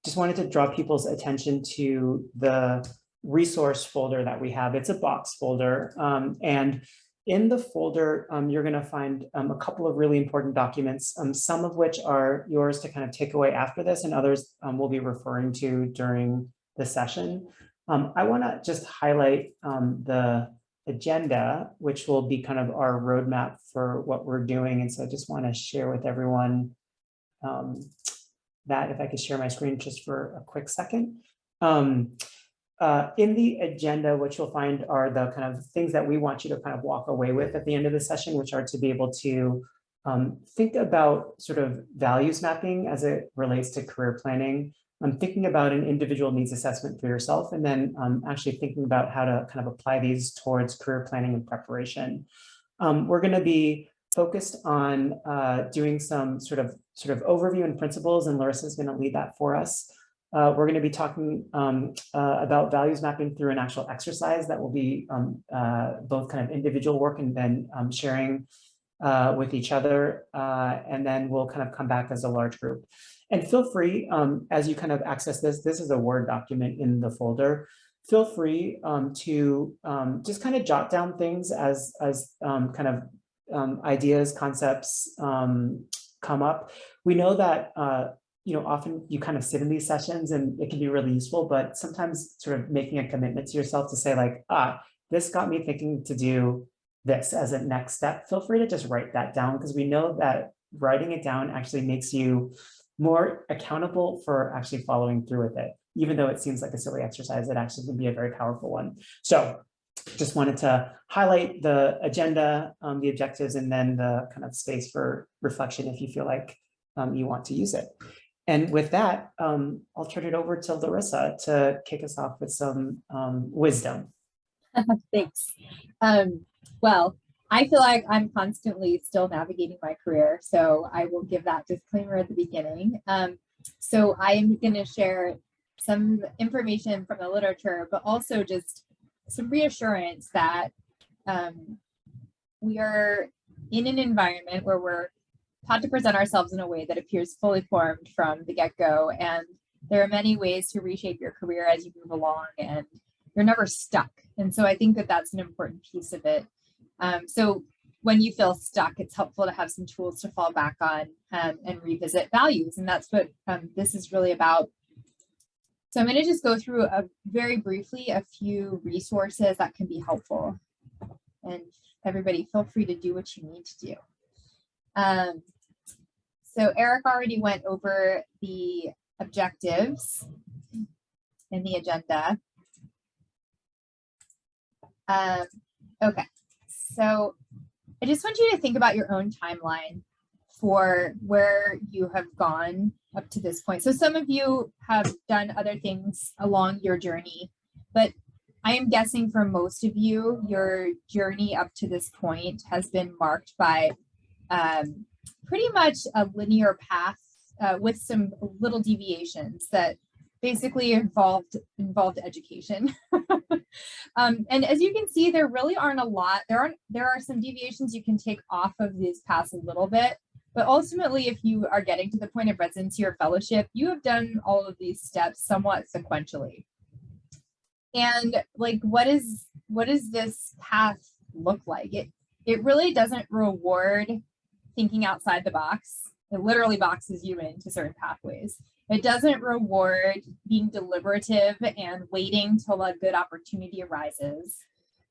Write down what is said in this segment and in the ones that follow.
just wanted to draw people's attention to the resource folder that we have. It's a box folder. And in the folder, you're going to find a couple of really important documents, some of which are yours to kind of take away after this, and others we'll be referring to during the session. I want to just highlight the agenda, which will be kind of our roadmap for what we're doing. And so I just want to share with everyone that, if I could share my screen just for a quick second. In the agenda, what you'll find are the kind of things that we want you to kind of walk away with at the end of the session, which are to be able to think about sort of values mapping as it relates to career planning. Thinking about an individual needs assessment for yourself, and then actually thinking about how to kind of apply these towards career planning and preparation. We're going to be focused on doing some sort of overview and principles, and Larissa is going to lead that for us. We're going to be talking about values mapping through an actual exercise that will be both kind of individual work and then sharing with each other. And then we'll kind of come back as a large group. And feel free, as you kind of access this is a Word document in the folder. Feel free to just kind of jot down things as kind of ideas, concepts come up. We know that often you kind of sit in these sessions and it can be really useful, but sometimes sort of making a commitment to yourself to say like, this got me thinking to do this as a next step. Feel free to just write that down, because we know that writing it down actually makes you more accountable for actually following through with it. Even though it seems like a silly exercise, it actually can be a very powerful one. So just wanted to highlight the agenda, the objectives, and then the kind of space for reflection if you feel like you want to use it. And with that, I'll turn it over to Larissa to kick us off with some wisdom. Thanks. Well, I feel like I'm constantly still navigating my career, so I will give that disclaimer at the beginning. So I'm going to share some information from the literature, but also just some reassurance that we are in an environment where we're taught to present ourselves in a way that appears fully formed from the get-go, and there are many ways to reshape your career as you move along, and you're never stuck. And so I think that that's an important piece of it. So when you feel stuck, it's helpful to have some tools to fall back on and revisit values. And that's what this is really about. So I'm going to just go through very briefly a few resources that can be helpful. And everybody feel free to do what you need to do. So Eric already went over the objectives in the agenda. Okay. So I just want you to think about your own timeline for where you have gone up to this point. So some of you have done other things along your journey, but I am guessing for most of you, your journey up to this point has been marked by pretty much a linear path with some little deviations that basically involved education. And as you can see, there really aren't a lot. There are some deviations you can take off of these paths a little bit, but ultimately, if you are getting to the point of residency or fellowship, you have done all of these steps somewhat sequentially. And like, what does this path look like? It really doesn't reward thinking outside the box. It literally boxes you into certain pathways. It doesn't reward being deliberative and waiting till a good opportunity arises.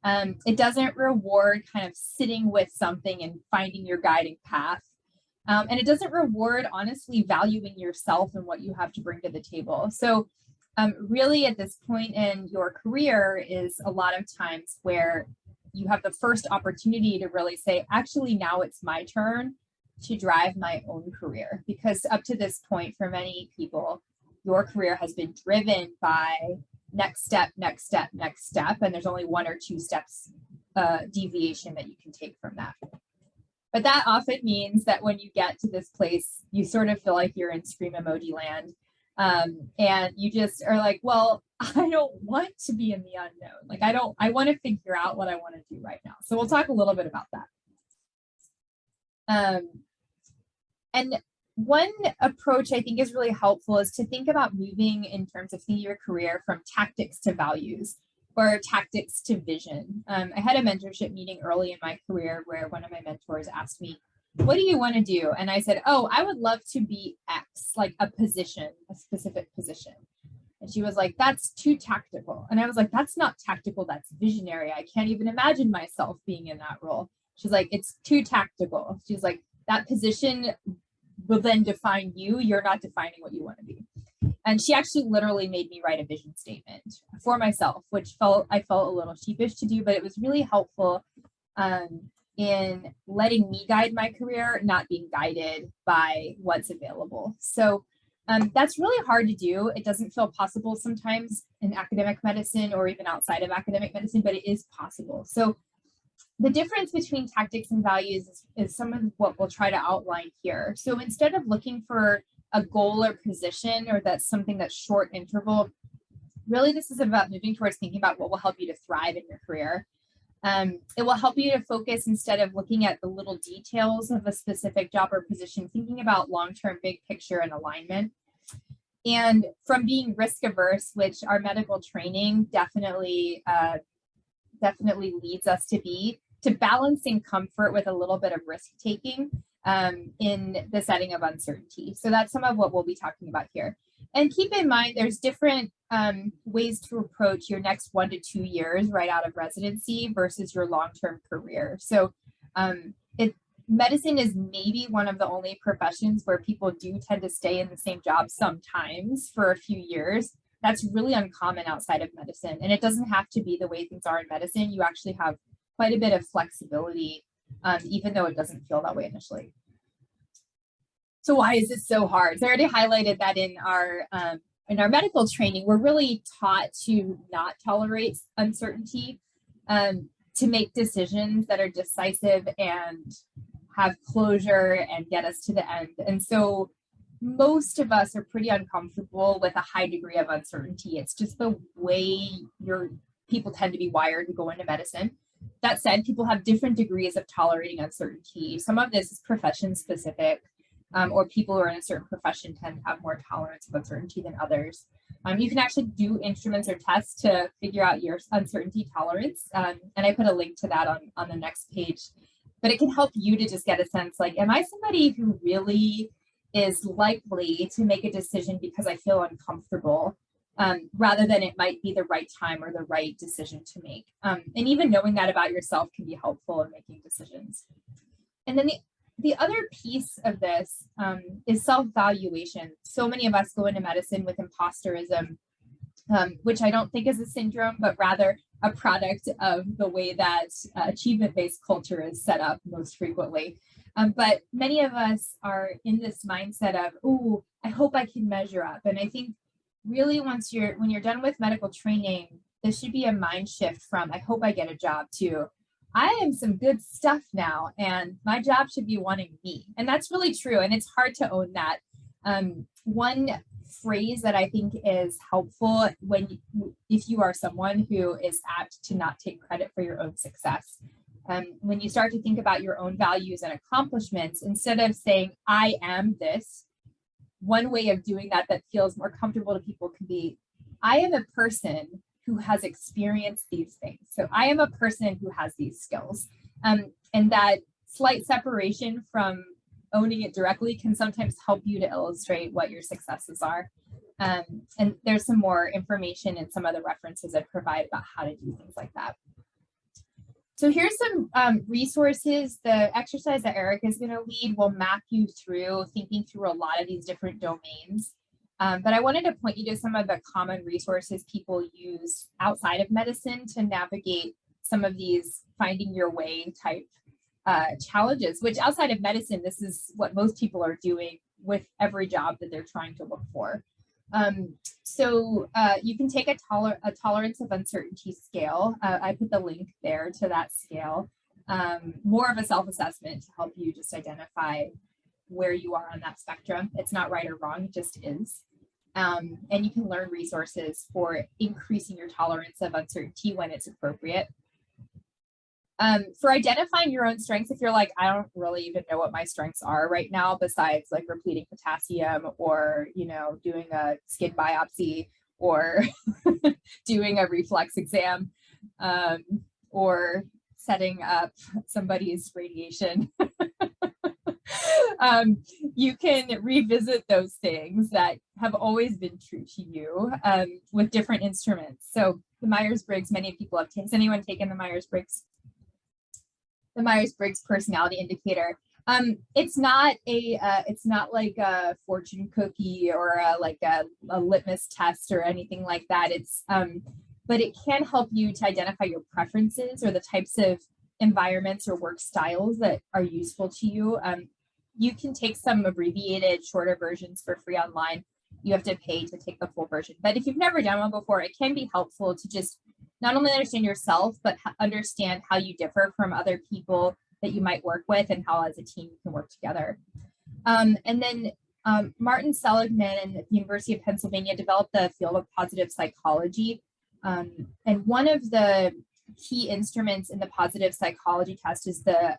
It doesn't reward kind of sitting with something and finding your guiding path. And it doesn't reward, honestly, valuing yourself and what you have to bring to the table. So really at this point in your career is a lot of times where you have the first opportunity to really say, actually, now it's my turn to drive my own career. Because up to this point, for many people, your career has been driven by next step, next step, next step. And there's only one or two steps deviation that you can take from that. But that often means that when you get to this place, you sort of feel like you're in scream emoji land. And you just are like, well, I don't want to be in the unknown. Like, I want to figure out what I want to do right now. So we'll talk a little bit about that. And one approach I think is really helpful is to think about moving in terms of thinking your career from tactics to values or tactics to vision. I had a mentorship meeting early in my career where one of my mentors asked me, what do you want to do? And I said, oh, I would love to be X, like a position, a specific position. And she was like, that's too tactical. And I was like, that's not tactical, that's visionary. I can't even imagine myself being in that role. She's like, it's too tactical. She's like, that position will then define you. You're not defining what you want to be. And she actually literally made me write a vision statement for myself, which I felt a little sheepish to do, but it was really helpful in letting me guide my career, not being guided by what's available. So that's really hard to do. It doesn't feel possible sometimes in academic medicine or even outside of academic medicine, but it is possible. So the difference between tactics and values is some of what we'll try to outline here. So instead of looking for a goal or position, or that's something that's short interval, really this is about moving towards thinking about what will help you to thrive in your career. It will help you to focus instead of looking at the little details of a specific job or position, thinking about long-term big picture and alignment. And from being risk averse, which our medical training definitely leads us to be, to balancing comfort with a little bit of risk taking in the setting of uncertainty. So that's some of what we'll be talking about here. And keep in mind, there's different ways to approach your next 1 to 2 years right out of residency versus your long-term career. So medicine is maybe one of the only professions where people do tend to stay in the same job sometimes for a few years. That's really uncommon outside of medicine. And it doesn't have to be the way things are in medicine. You actually have quite a bit of flexibility, even though it doesn't feel that way initially. So why is it so hard? So I already highlighted that in our medical training, we're really taught to not tolerate uncertainty, to make decisions that are decisive and have closure and get us to the end. And so most of us are pretty uncomfortable with a high degree of uncertainty. It's just the way people tend to be wired to go into medicine. That said, people have different degrees of tolerating uncertainty. Some of this is profession specific, or people who are in a certain profession tend to have more tolerance of uncertainty than others. You can actually do instruments or tests to figure out your uncertainty tolerance. And I put a link to that on the next page. But it can help you to just get a sense like, am I somebody who really is likely to make a decision because I feel uncomfortable, rather than it might be the right time or the right decision to make. And even knowing that about yourself can be helpful in making decisions. And then the other piece of this is self-valuation. So many of us go into medicine with imposterism, which I don't think is a syndrome, but rather a product of the way that achievement-based culture is set up most frequently. But many of us are in this mindset of, oh, I hope I can measure up. And I think really when you're done with medical training, there should be a mind shift from, I hope I get a job, to I am some good stuff now and my job should be wanting me. And that's really true. And it's hard to own that. One phrase that I think is helpful if you are someone who is apt to not take credit for your own success. When you start to think about your own values and accomplishments, instead of saying, I am this, one way of doing that feels more comfortable to people can be, I am a person who has experienced these things. So I am a person who has these skills. And that slight separation from owning it directly can sometimes help you to illustrate what your successes are. And there's some more information in some other references I provide about how to do things like that. So here's some resources. The exercise that Erick is going to lead will map you through thinking through a lot of these different domains. But I wanted to point you to some of the common resources people use outside of medicine to navigate some of these finding your way type challenges, which outside of medicine, this is what most people are doing with every job that they're trying to look for. So you can take a tolerance of uncertainty scale. I put the link there to that scale. More of a self-assessment to help you just identify where you are on that spectrum. It's not right or wrong, it just is. And you can learn resources for increasing your tolerance of uncertainty when it's appropriate. For identifying your own strengths, if you're like, I don't really even know what my strengths are right now, besides like repleting potassium or, you know, doing a skin biopsy or doing a reflex exam, or setting up somebody's radiation. You can revisit those things that have always been true to you with different instruments. So the Myers-Briggs, many people have taken. Has anyone taken the Myers-Briggs? The Myers-Briggs personality indicator. It's not like a fortune cookie or like a litmus test or anything like that. It's but it can help you to identify your preferences or the types of environments or work styles that are useful to you. You can take some abbreviated, shorter versions for free online. You have to pay to take the full version. But if you've never done one before, it can be helpful to just not only understand yourself, but understand how you differ from other people that you might work with and how as a team you can work together. And then Martin Seligman at the University of Pennsylvania developed the field of positive psychology. And one of the key instruments in the positive psychology test is the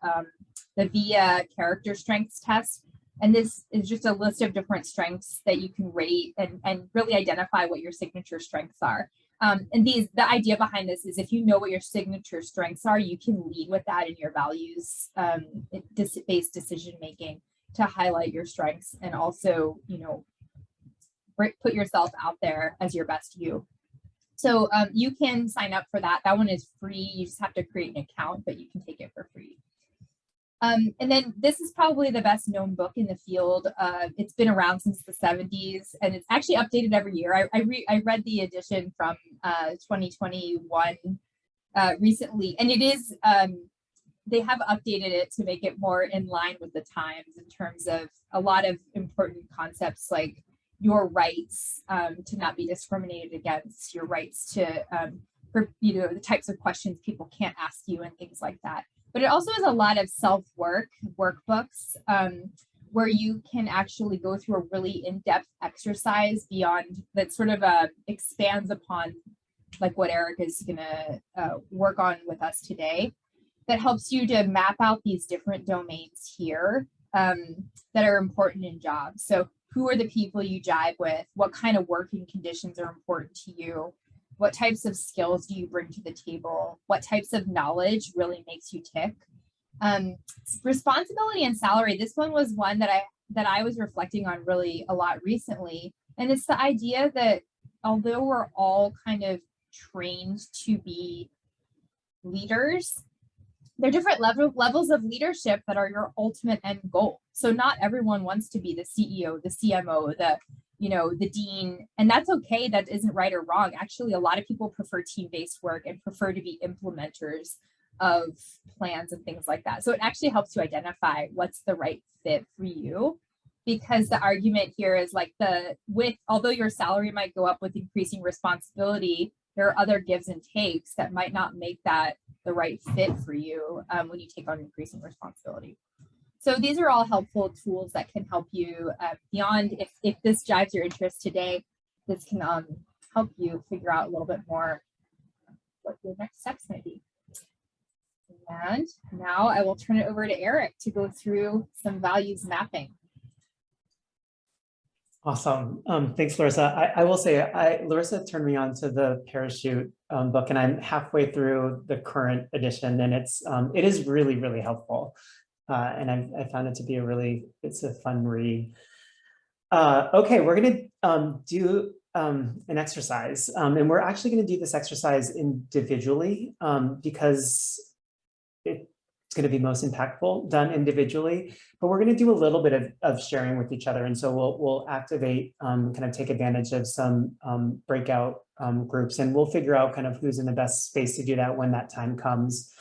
VIA character strengths test. And this is just a list of different strengths that you can rate and really identify what your signature strengths are. And the idea behind this is if you know what your signature strengths are, you can lead with that in your values based decision making to highlight your strengths and also, you know, put yourself out there as your best you. So you can sign up for that. That one is free. You just have to create an account, but you can take it for free. And then this is probably the best known book in the field. It's been around since the 70s and it's actually updated every year. I read the edition from 2021 recently, and it is, they have updated it to make it more in line with the times in terms of a lot of important concepts like your rights to not be discriminated against, your rights to, for, you know, the types of questions people can't ask you and things like that. But it also has a lot of self-work workbooks where you can actually go through a really in-depth exercise beyond that sort of expands upon like what Eric is gonna work on with us today, that helps you to map out these different domains here that are important in jobs. So who are the people you jive with? What kind of working conditions are important to you? What types of skills do you bring to the table? What types of knowledge really makes you tick? Responsibility and salary. This one was one that I was reflecting on really a lot recently. And it's the idea that although we're all kind of trained to be leaders, there are different levels of leadership that are your ultimate end goal. So not everyone wants to be the CEO, the CMO, the dean, and that's okay. That isn't right or wrong. Actually, a lot of people prefer team-based work and prefer to be implementers of plans and things like that. So it actually helps you identify what's the right fit for you, because the argument here is like although your salary might go up with increasing responsibility, there are other gives and takes that might not make that the right fit for you when you take on increasing responsibility. So these are all helpful tools that can help you beyond, if this jives your interest today, this can help you figure out a little bit more what your next steps might be. And now I will turn it over to Eric to go through some values mapping. Awesome. Thanks, Larissa. I will say, Larissa turned me on to the Parachute book, and I'm halfway through the current edition, and it is really, really helpful. And I found it to be it's a fun read. Okay, we're gonna do an exercise, and we're actually gonna do this exercise individually because it's gonna be most impactful done individually, but we're gonna do a little bit of sharing with each other. And so we'll activate, kind of take advantage of some breakout groups, and we'll figure out kind of who's in the best space to do that when that time comes.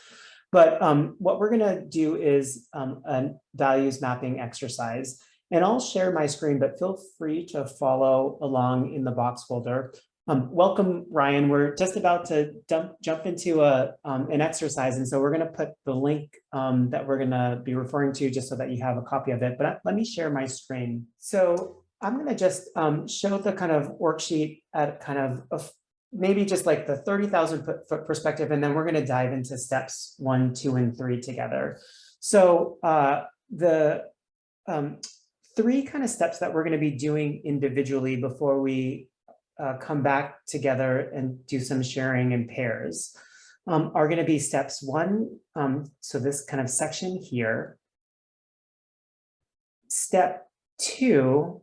But what we're gonna do is a values mapping exercise, and I'll share my screen, but feel free to follow along in the box folder. Welcome, Ryan. We're just about to jump into an exercise, and so we're gonna put the link that we're gonna be referring to just so that you have a copy of it, but let me share my screen. So I'm gonna just show the kind of worksheet at kind of maybe just like the 30,000 foot perspective, and then we're going to dive into steps 1, 2, and 3 together. So the 3 kind of steps that we're going to be doing individually before we come back together and do some sharing in pairs are going to be steps 1. So this kind of section here. Step 2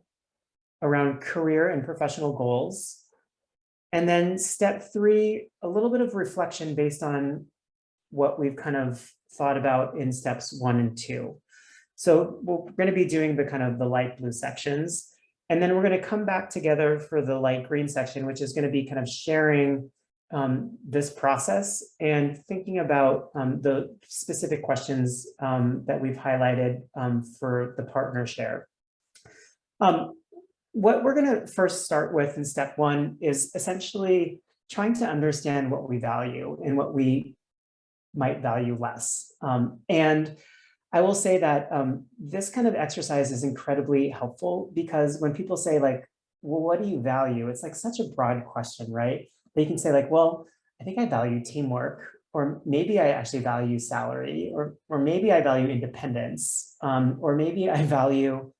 around career and professional goals. And then step 3, a little bit of reflection based on what we've kind of thought about in steps 1 and 2. So we're going to be doing the kind of the light blue sections. And then we're going to come back together for the light green section, which is going to be kind of sharing this process and thinking about the specific questions that we've highlighted for the partner share. What we're going to first start with in step 1 is essentially trying to understand what we value and what we might value less. And I will say that this kind of exercise is incredibly helpful because when people say like, well, what do you value? It's like such a broad question, right? They can say like, well, I think I value teamwork, or maybe I actually value salary, or maybe I value independence, or maybe I value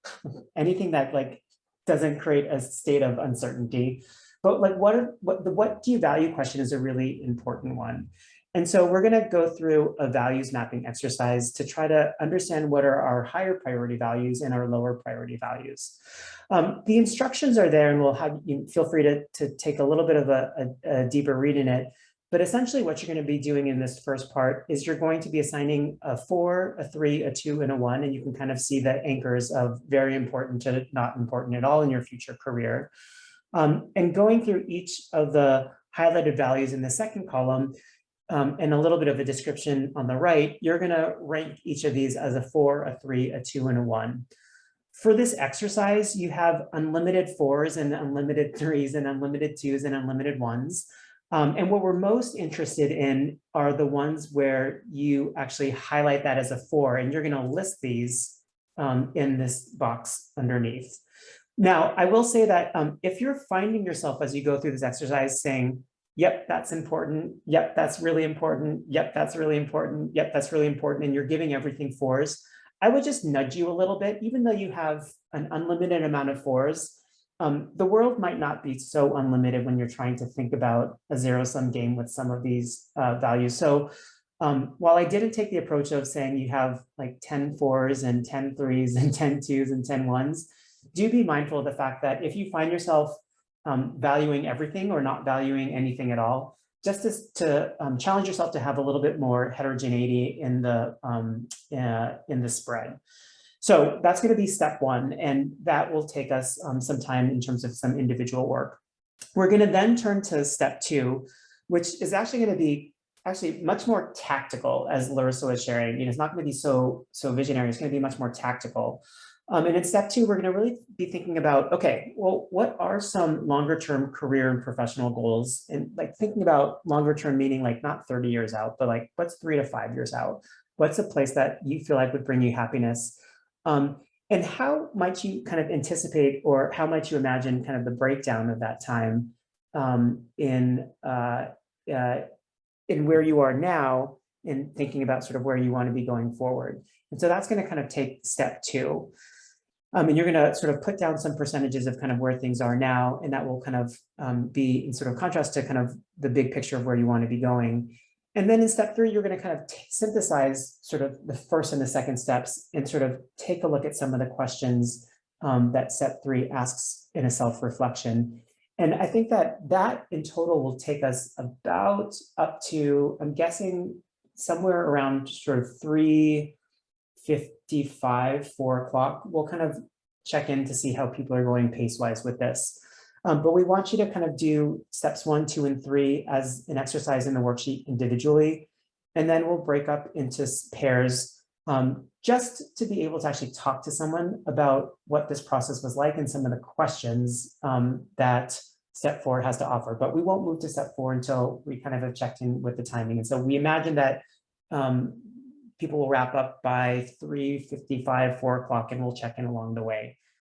anything that like doesn't create a state of uncertainty. But like what do you value question is a really important one. And so we're going to go through a values mapping exercise to try to understand what are our higher priority values and our lower priority values. The instructions are there, and we'll have you feel free to take a little bit of a deeper read in it. But essentially what you're going to be doing in this first part is you're going to be assigning a 4, a 3, a 2, and a 1, and you can kind of see the anchors of very important to not important at all in your future career. And going through each of the highlighted values in the second column, and a little bit of a description on the right, you're going to rank each of these as a 4, a 3, a 2, and a 1. For this exercise, you have unlimited 4s and unlimited 3s and unlimited 2s and unlimited 1s. And what we're most interested in are the ones where you actually highlight that as a 4, and you're going to list these in this box underneath. Now, I will say that if you're finding yourself as you go through this exercise saying, yep, that's important, yep, that's really important, yep, that's really important, yep, that's really important, and you're giving everything 4s, I would just nudge you a little bit. Even though you have an unlimited amount of 4s, the world might not be so unlimited when you're trying to think about a zero-sum game with some of these values. So while I didn't take the approach of saying you have like 10 4s and 10 3s and 10 2s and 10 1s, do be mindful of the fact that if you find yourself valuing everything or not valuing anything at all, just to challenge yourself to have a little bit more heterogeneity in the spread. So that's going to be step 1, and that will take us some time in terms of some individual work. We're going to then turn to step 2, which is actually going to be much more tactical, as Larissa was sharing. It's not going to be so visionary. It's going to be much more tactical. And in step 2, we're going to really be thinking about, okay, well, what are some longer term career and professional goals? And like thinking about longer term meaning like not 30 years out, but like what's 3 to 5 years out? What's a place that you feel like would bring you happiness? And how might you kind of anticipate, or how might you imagine kind of the breakdown of that time in where you are now, in thinking about sort of where you want to be going forward? And so that's going to kind of take step 2. And you're going to sort of put down some percentages of kind of where things are now, and that will kind of be in sort of contrast to kind of the big picture of where you want to be going. And then in step 3, you're going to kind of synthesize sort of the first and the second steps and sort of take a look at some of the questions that step 3 asks in a self-reflection. And I think that in total will take us about up to, I'm guessing, somewhere around sort of 3:55, 4 o'clock. We'll kind of check in to see how people are going pace-wise with this. But we want you to kind of do steps 1, 2, and 3 as an exercise in the worksheet individually. And then we'll break up into pairs just to be able to actually talk to someone about what this process was like and some of the questions that step 4 has to offer. But we won't move to step 4 until we kind of have checked in with the timing. And so we imagine that people will wrap up by 3:55, 4 o'clock, and we'll check in along the way.